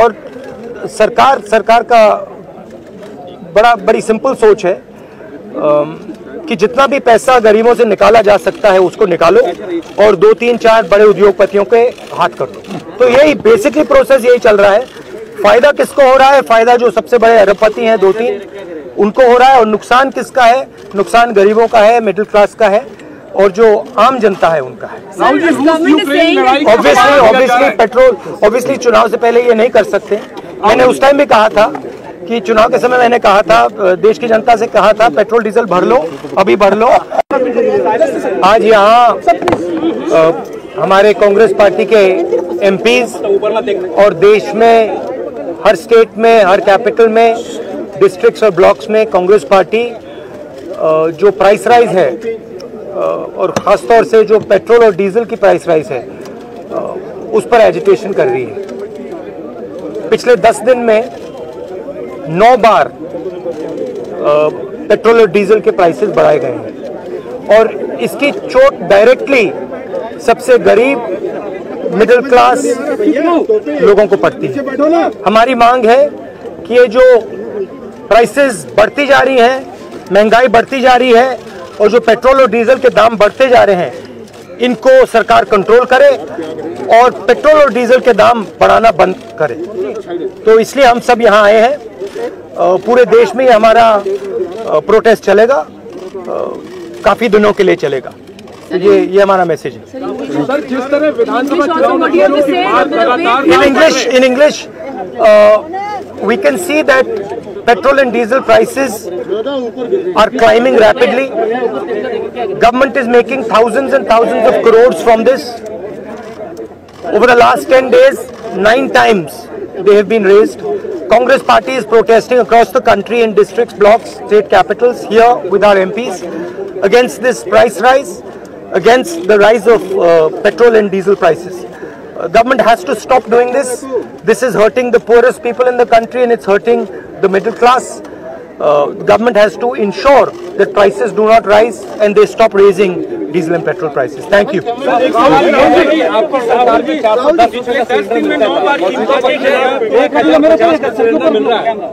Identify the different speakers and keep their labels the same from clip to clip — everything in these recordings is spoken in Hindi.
Speaker 1: और सरकार का बड़ी सिंपल सोच है कि जितना भी पैसा गरीबों से निकाला जा सकता है उसको निकालो और 2, 3, 4 बड़े उद्योगपतियों के हाथ कर दो। तो यही बेसिकली प्रोसेस यही चल रहा है। फायदा किसको हो रहा है? फायदा जो सबसे बड़े अरबपति हैं 2-3 उनको हो रहा है, और नुकसान किसका है? नुकसान गरीबों का है, मिडिल क्लास का है, और जो आम जनता है उनका है। ऑब्वियसली चुनाव से पहले ये नहीं कर सकते। मैंने उस टाइम भी कहा था कि चुनाव के समय मैंने कहा था, देश की जनता से कहा था, पेट्रोल डीजल भर लो, अभी भर लो। आज यहाँ हमारे कांग्रेस पार्टी के एमपीज और देश में हर स्टेट में, हर कैपिटल में, डिस्ट्रिक्ट्स और ब्लॉक्स में कांग्रेस पार्टी जो प्राइस राइज है और ख़ासतौर से जो पेट्रोल और डीजल की प्राइस राइज है उस पर एजिटेशन कर रही है। पिछले 10 दिन में 9 बार पेट्रोल और डीजल के प्राइसेस बढ़ाए गए हैं, और इसकी चोट डायरेक्टली सबसे गरीब मिडिल क्लास लोगों को पड़ती है। हमारी मांग है कि ये जो प्राइसेस बढ़ती जा रही हैं, महंगाई बढ़ती जा रही है, और जो पेट्रोल और डीजल के दाम बढ़ते जा रहे हैं, इनको सरकार कंट्रोल करे और पेट्रोल और डीजल के दाम बढ़ाना बंद करे। तो इसलिए हम सब यहाँ आए हैं। पूरे देश में हमारा प्रोटेस्ट चलेगा, काफी दिनों के लिए चलेगा। ये हमारा मैसेज है।
Speaker 2: सर, जिस तरह विधानसभा चुनाव
Speaker 1: in English we can see that petrol and diesel prices are climbing rapidly. Government is making thousands and thousands of crores from this. Over the last 10 days, 9 times they have been raised. Congress party is protesting across the country in districts, blocks, state capitals, here with our MPs against this price rise, against the rise of petrol and diesel prices. Government has to stop doing this. This is hurting the poorest people in the country and it's hurting the middle class. Government has to ensure that prices do not rise and they stop raising diesel and petrol prices. Thank you.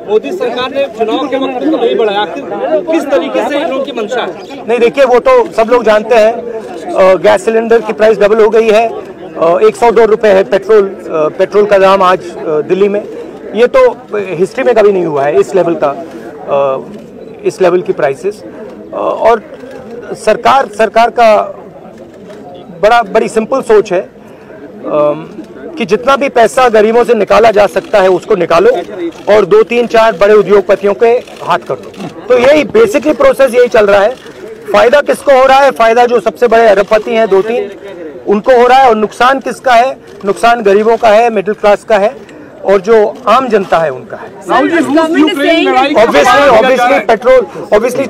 Speaker 2: Modi सरकार ने चुनाव के वक्त तो नहीं बढ़ाया, किस तरीके से इनकी मंशा है?
Speaker 1: नहीं, देखिए, वो तो सब लोग जानते हैं। गैस सिलेंडर की प्राइस डबल हो गई है। 102 रुपए है पेट्रोल का दाम आज दिल्ली में। ये तो हिस्ट्री में कभी नहीं हुआ है इस लेवल की प्राइसेस। और सरकार का बड़ी सिंपल सोच है कि जितना भी पैसा गरीबों से निकाला जा सकता है उसको निकालो और 2, 3, 4 बड़े उद्योगपतियों के हाथ कर दो। तो यही बेसिकली प्रोसेस यही चल रहा है। फायदा किसको हो रहा है? फायदा जो सबसे बड़े अरबपति हैं 2-3 उनको हो रहा है, और नुकसान किसका है? नुकसान गरीबों का है, मिडिल क्लास का है, और जो आम जनता है उनका है।
Speaker 2: Obviously
Speaker 1: obviously